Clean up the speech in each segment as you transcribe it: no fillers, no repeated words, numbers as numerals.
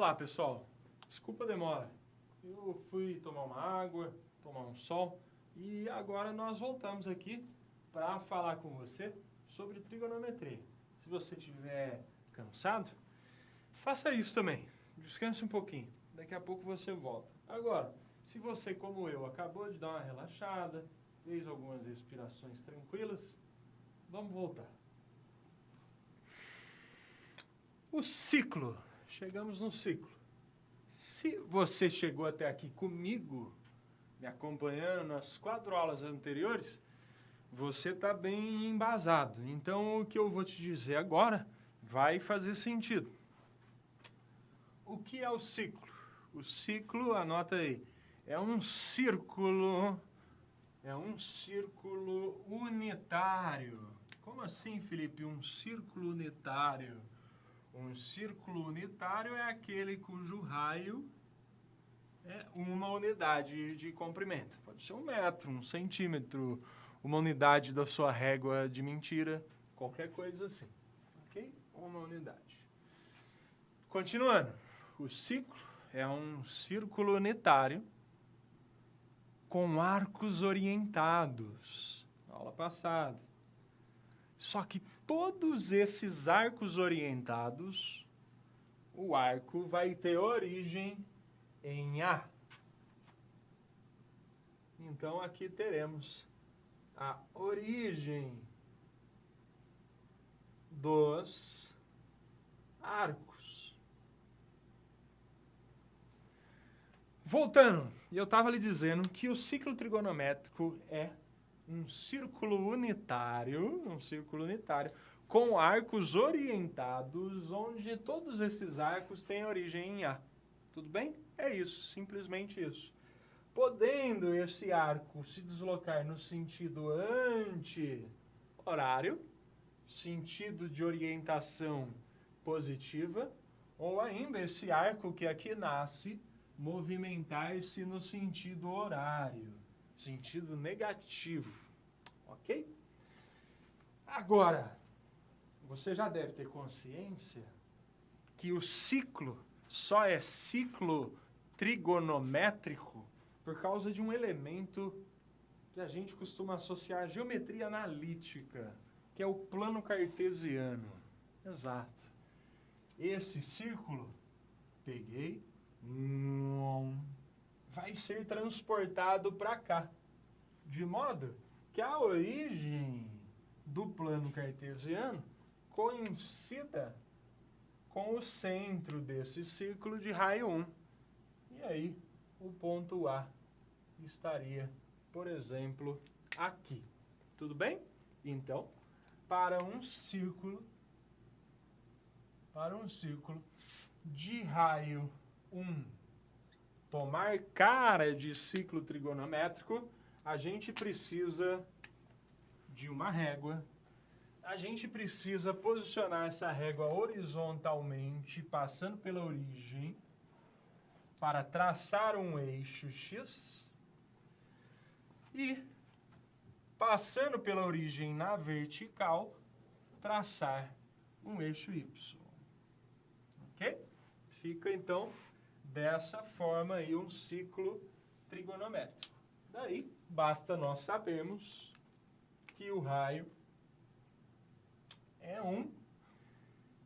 Olá, pessoal. Desculpa a demora. Eu fui tomar uma água, tomar um sol e agora nós voltamos aqui para falar com você sobre trigonometria. Se você estiver cansado, faça isso também. Descanse um pouquinho. Daqui a pouco você volta. Agora, se você, como eu, acabou de dar uma relaxada, fez algumas respirações tranquilas, vamos voltar. O ciclo. Chegamos no ciclo. Se você chegou até aqui comigo, me acompanhando nas 4 aulas anteriores, você está bem embasado. Então, o que eu vou te dizer agora vai fazer sentido. O que é o ciclo? O ciclo, anota aí, é um círculo unitário. Como assim, Felipe? Um círculo unitário? Um círculo unitário é aquele cujo raio é uma unidade de comprimento. Pode ser 1 metro, 1 centímetro, uma unidade da sua régua de mentira, qualquer coisa assim. Ok? Uma unidade. Continuando. O ciclo é um círculo unitário com arcos orientados. Aula passada. Só que todos esses arcos orientados, o arco vai ter origem em A. Então, aqui teremos a origem dos arcos. Voltando, eu estava lhe dizendo que o ciclo trigonométrico é um círculo unitário com arcos orientados, onde todos esses arcos têm origem em A. Tudo bem? É isso, simplesmente isso. Podendo esse arco se deslocar no sentido anti-horário, sentido de orientação positiva, ou ainda esse arco que aqui nasce, movimentar-se no sentido horário, sentido negativo, ok? Agora, você já deve ter consciência que o ciclo só é ciclo trigonométrico por causa de um elemento que a gente costuma associar à geometria analítica, que é o plano cartesiano. Exato. Esse círculo, peguei, vai ser transportado para cá, de modo que a origem do plano cartesiano coincida com o centro desse círculo de raio 1. E aí, o ponto A estaria, por exemplo, aqui. Tudo bem? Então, para um círculo de raio 1 tomar cara de ciclo trigonométrico, a gente precisa de uma régua. A gente precisa posicionar essa régua horizontalmente, passando pela origem, para traçar um eixo X. E, passando pela origem na vertical, traçar um eixo Y. Ok? Fica, então, dessa forma aí um ciclo trigonométrico. Daí, basta nós sabermos que o raio é 1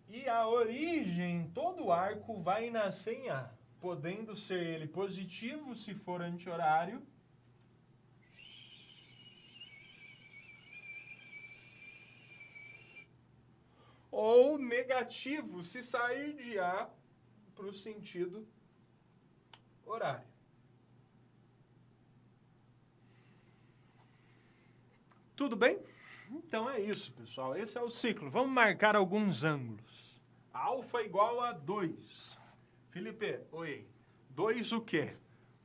e a origem, todo arco vai nascer em A, podendo ser ele positivo se for anti-horário, ou negativo se sair de A para o sentido horário. Tudo bem? Então é isso, pessoal. Esse é o ciclo. Vamos marcar alguns ângulos. Alfa igual a 2. Felipe, oi. 2 o quê?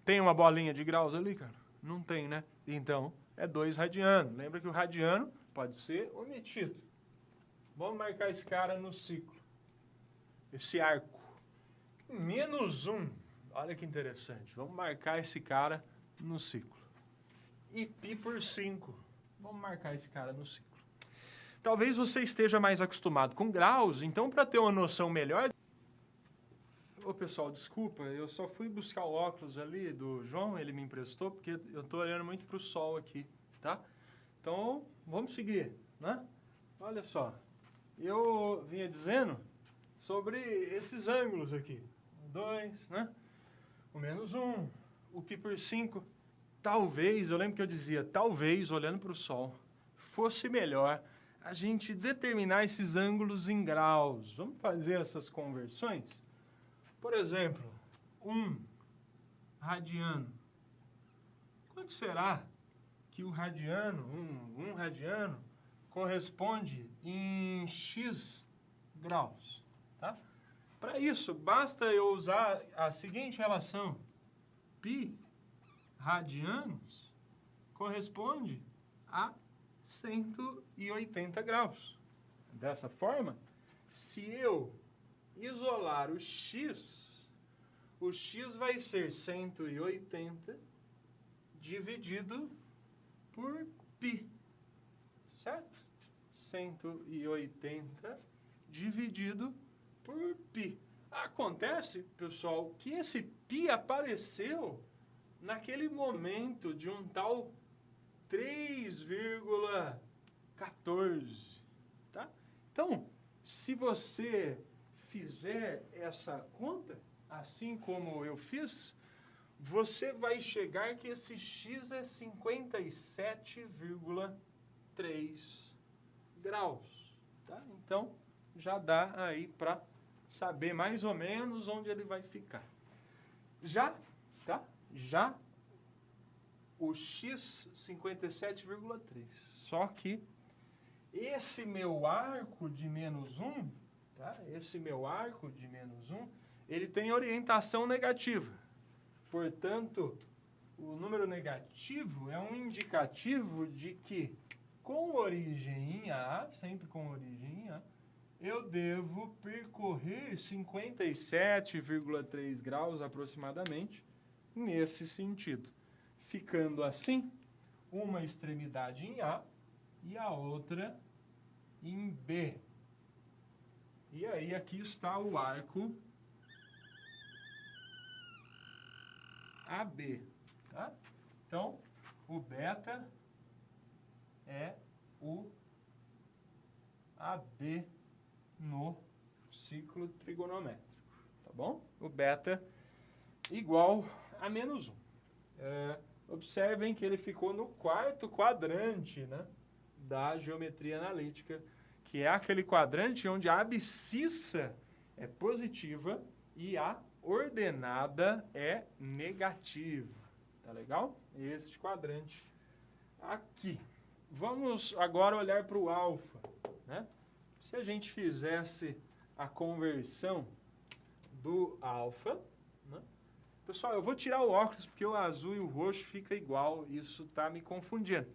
Tem uma bolinha de graus ali, cara? Não tem, né? Então, é 2 radiano. Lembra que o radiano pode ser omitido. Vamos marcar esse cara no ciclo. Esse arco. Menos 1. Olha que interessante. Vamos marcar esse cara no ciclo. E π por 5. Vamos marcar esse cara no ciclo. Talvez você esteja mais acostumado com graus, então para ter uma noção melhor, Ô, pessoal, desculpa, eu só fui buscar o óculos ali do João, ele me emprestou, porque eu tô olhando muito pro sol aqui, tá? Então, vamos seguir, né? Olha só, eu vinha dizendo sobre esses ângulos aqui. 2, né? O -1, o π por 5. Talvez, eu lembro que eu dizia, talvez, olhando para o sol, fosse melhor a gente determinar esses ângulos em graus. Vamos fazer essas conversões? Por exemplo, 1 radiano. Quanto será que o radiano, um radiano, corresponde em x graus? Tá? Para isso, basta eu usar a seguinte relação. Π radianos corresponde a 180 graus. Dessa forma, se eu isolar o x vai ser 180 dividido por π, certo? 180 dividido por π. Acontece, pessoal, que esse π apareceu naquele momento de um tal 3,14, tá? Então, se você fizer essa conta, assim como eu fiz, você vai chegar que esse x é 57,3 graus, tá? Então, já dá aí para saber mais ou menos onde ele vai ficar. Já, tá? Já o x 57,3. Só que esse meu arco de -1, tá? Esse meu arco de -1, ele tem orientação negativa. Portanto, o número negativo é um indicativo de que com origem em A, sempre com origem em A, eu devo percorrer 57,3 graus aproximadamente nesse sentido, ficando assim uma extremidade em A e a outra em B. E aí aqui está o arco AB, tá? Então, o beta é o AB no ciclo trigonométrico, tá bom? O beta igual a -1. Observem que ele ficou no quarto quadrante, né, da geometria analítica, que é aquele quadrante onde a abscissa é positiva e a ordenada é negativa. Tá legal? Este quadrante aqui. Vamos agora olhar para o alfa, né? Se a gente fizesse a conversão do alfa, né? Pessoal, eu vou tirar o óculos porque o azul e o roxo fica igual, isso está me confundindo.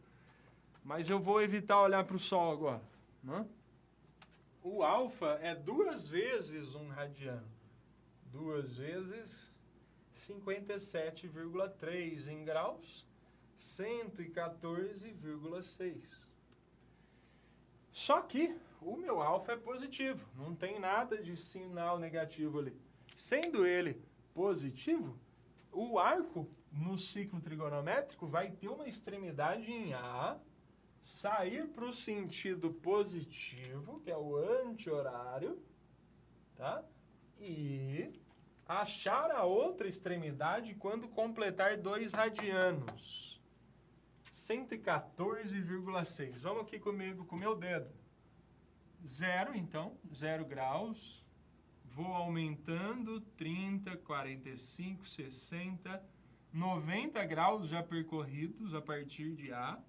Mas eu vou evitar olhar para o sol agora, né? O alfa é 2 vezes um radiano. 2 vezes 57,3 em graus, 114,6. Só que o meu alfa é positivo, não tem nada de sinal negativo ali. Sendo ele positivo, o arco no ciclo trigonométrico vai ter uma extremidade em A, sair para o sentido positivo, que é o anti-horário, tá? E achar a outra extremidade quando completar 2 radianos. 114,6. Vamos aqui comigo com o meu dedo. 0, então, 0 graus. Vou aumentando, 30, 45, 60, 90 graus já percorridos a partir de A.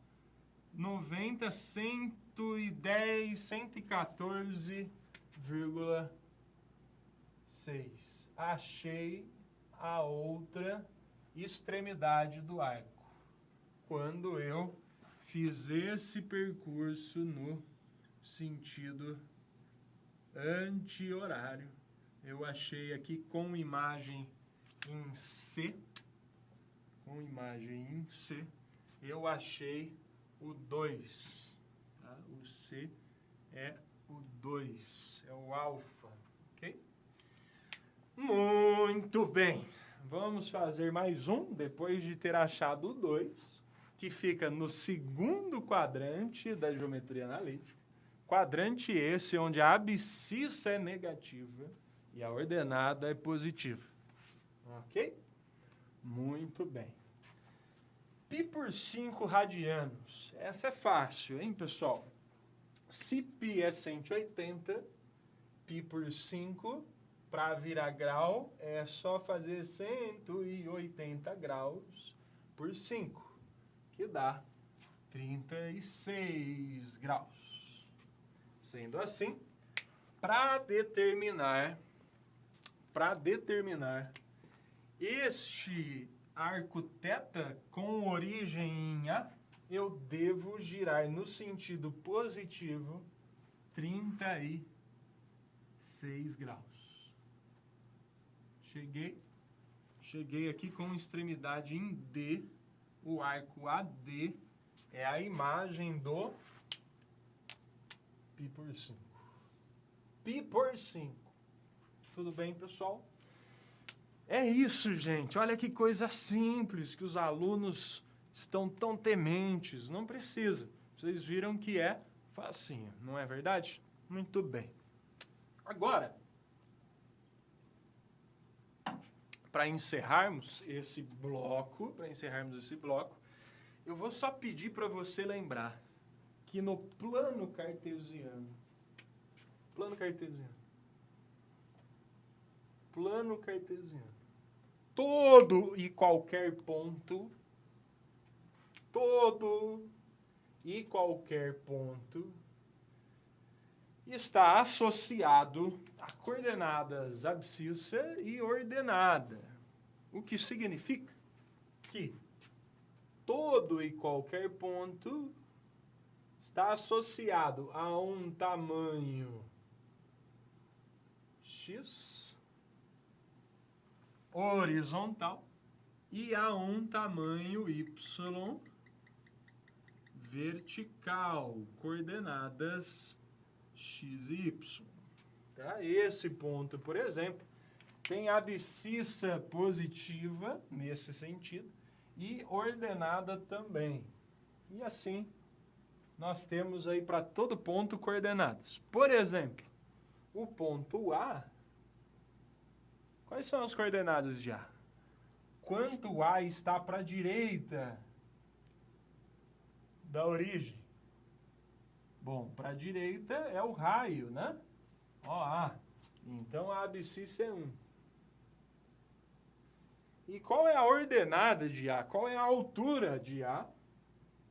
90, 110, 114,6. Achei a outra extremidade do arco. Quando eu fiz esse percurso no sentido anti-horário, eu achei aqui com imagem em C, eu achei o 2. Tá? O C é o 2, é o alfa, ok? Muito Muito bem. Vamos fazer mais um, depois de ter achado o 2, que fica no segundo quadrante da geometria analítica. Quadrante esse onde a abscissa é negativa e a ordenada é positiva. Ok? Muito bem. Π por 5 radianos. Essa é fácil, hein, pessoal? Se π é 180, π por 5, para virar grau, é só fazer 180 graus por 5, que dá 36 graus. Sendo assim, para determinar este arco θ com origem em A, eu devo girar no sentido positivo 36 graus. Cheguei aqui com extremidade em D, o arco AD é a imagem do π por 5. π por 5. Tudo bem, pessoal? É isso, gente. Olha que coisa simples que os alunos estão tão tementes. Não precisa. Vocês viram que é facinho, não é verdade? Muito bem. Agora, para encerrarmos esse bloco, eu vou só pedir para você lembrar que no plano cartesiano, todo e qualquer ponto está associado a coordenadas abscissa e ordenada. O que significa que todo e qualquer ponto está associado a um tamanho x horizontal e a um tamanho y vertical, coordenadas x e y. Tá? Esse ponto, por exemplo, tem abscissa positiva, nesse sentido, e ordenada também. E assim, nós temos aí para todo ponto coordenadas. Por exemplo, o ponto A, quais são as coordenadas de A? Quanto A está para a direita da origem? Bom, para a direita é o raio, né? Ó, A. Então, a abscissa é 1. E qual é a ordenada de A? Qual é a altura de A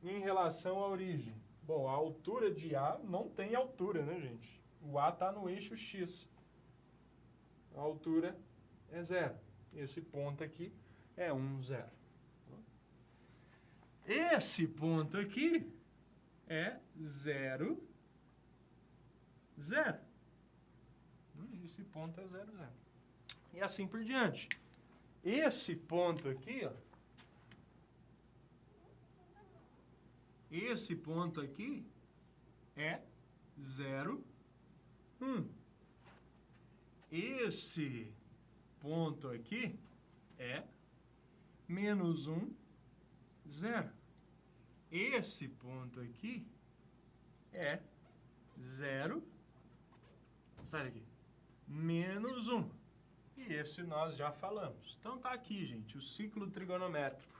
em relação à origem? Bom, a altura de A não tem altura, né, gente? O A está no eixo X. A altura é 0. Esse ponto aqui é 1, 0. Esse ponto aqui é 0, 0. Esse ponto é 0, 0. E assim por diante. Esse ponto aqui, ó. Esse ponto aqui é 0, 1. Esse ponto aqui é menos 1, 0. Esse ponto aqui é 0, sai daqui, menos 1. E esse nós já falamos. Então tá aqui, gente, o ciclo trigonométrico.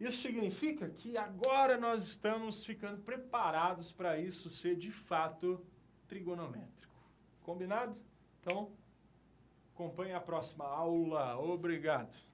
Isso significa que agora nós estamos ficando preparados para isso ser de fato trigonométrico. Combinado? Então, acompanhe a próxima aula. Obrigado.